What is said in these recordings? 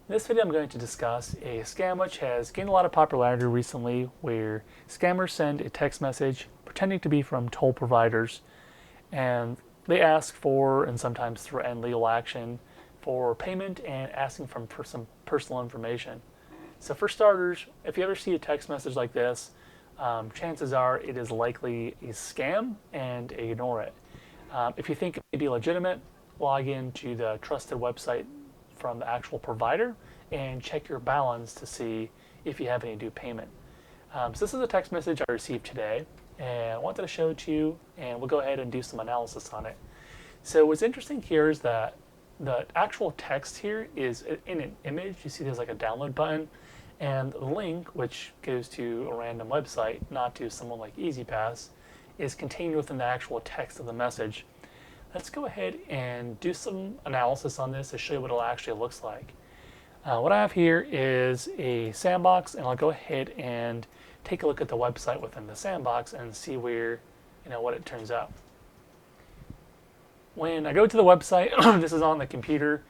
In this video I'm going to discuss a scam which has gained a lot of popularity recently, where scammers send a text message pretending to be from toll providers, and they ask for and sometimes threaten legal action for payment and asking for some personal information. So for starters, if you ever see a text message like this, chances are it is likely a scam, and ignore it. If you think it may be legitimate, log into the trusted website from the actual provider and check your balance to see if you have any due payment. So this is a text message I received today, and I wanted to show it to you, and we'll go ahead and do some analysis on it. So what's interesting here is that the actual text here is in an image. You see there's like a download button, and the link, which goes to a random website, not to someone like EasyPass, is contained within the actual text of the message. Let's go ahead and do some analysis on this to show you what it actually looks like. What I have here is a sandbox, and I'll go ahead and take a look at the website within the sandbox and see where, what it turns out. When I go to the website, this is on the computer,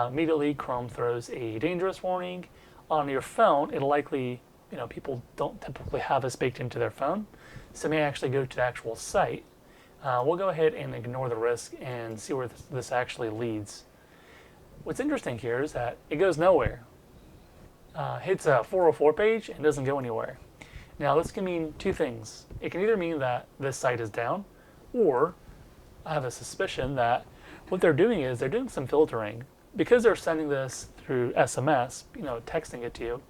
immediately Chrome throws a dangerous warning. On your phone, it'll likely, people don't typically have this baked into their phone, so may actually go to the actual site. We'll go ahead and ignore the risk and see where this actually leads. What's interesting here is that it goes nowhere. Hits a 404 page and doesn't go anywhere. Now this can mean two things. It can either mean that this site is down, or I have a suspicion that what they're doing is they're doing some filtering. Because they're sending this through SMS, texting it to you,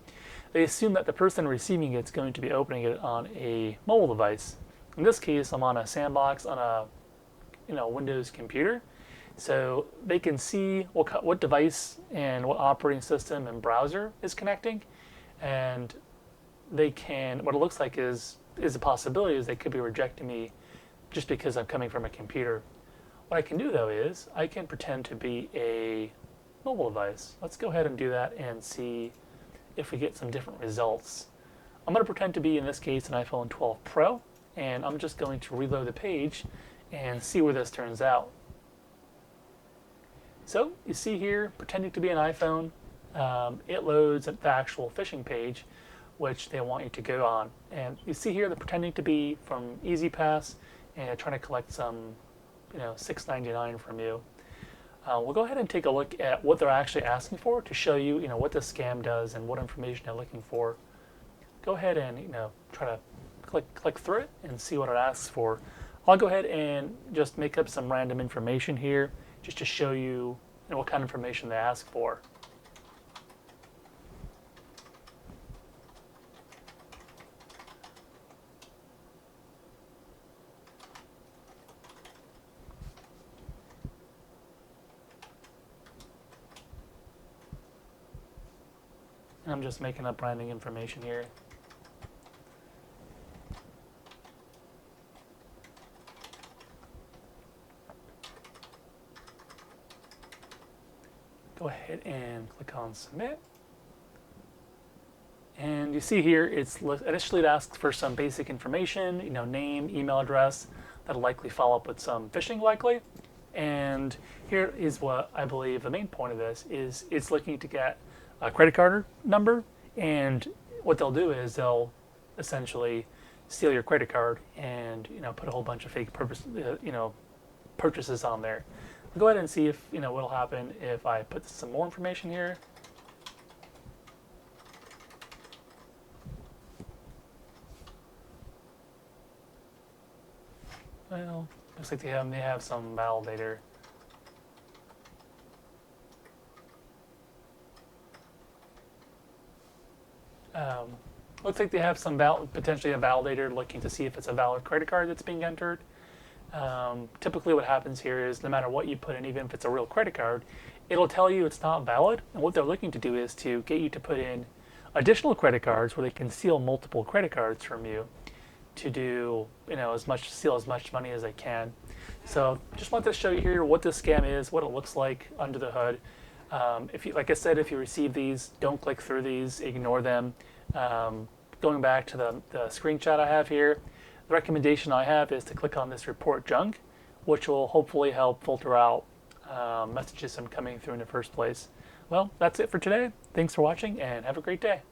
they assume that the person receiving it is going to be opening it on a mobile device. In this case, I'm on a sandbox on a Windows computer, so they can see what device and what operating system and browser is connecting, and they can. What it looks like is a possibility is they could be rejecting me just because I'm coming from a computer. What I can do though is I can pretend to be a mobile device. Let's go ahead and do that and see if we get some different results. I'm going to pretend to be, in this case, an iPhone 12 Pro, and I'm just going to reload the page and see where this turns out. So you see here, pretending to be an iPhone, it loads the actual phishing page, which they want you to go on. And you see here, they're pretending to be from EasyPass and trying to collect some, $6.99 from you. We'll go ahead and take a look at what they're actually asking for to show you, what the scam does and what information they're looking for. Go ahead and, try to click through it and see what it asks for. I'll go ahead and just make up some random information here just to show you, what kind of information they ask for. And I'm just making up random information here. Go ahead and click on submit. And you see here, initially it asks for some basic information, name, email address. That'll likely follow up with some phishing likely. And here is what I believe the main point of this is. It's looking to get a credit card number, and what they'll do is they'll essentially steal your credit card and put a whole bunch of fake purchases on there. I'll go ahead and see if what'll happen if I put some more information here. Well, looks like they have some validator. Looks like they have some potentially a validator looking to see if it's a valid credit card that's being entered. Typically what happens here is no matter what you put in, even if it's a real credit card, it'll tell you it's not valid. And what they're looking to do is to get you to put in additional credit cards where they can steal multiple credit cards from you to do, steal as much money as they can. So just wanted to show you here what this scam is, what it looks like under the hood. Like I said, if you receive these, don't click through these, ignore them. Going back to the screenshot I have here, the recommendation I have is to click on this report junk, which will hopefully help filter out messages I'm coming through in the first place. Well, that's it for today. Thanks for watching and have a great day.